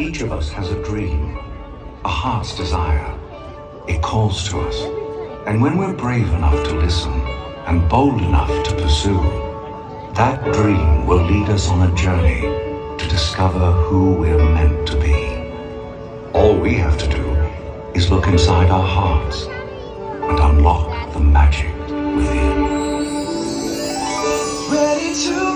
Each of us has a dream, a heart's desire. It calls to us. And when we're brave enough to listen and bold enough to pursue, that dream will lead us on a journey to discover who we're meant to be. All we have to do is look inside our hearts and unlock the magic within. Ready to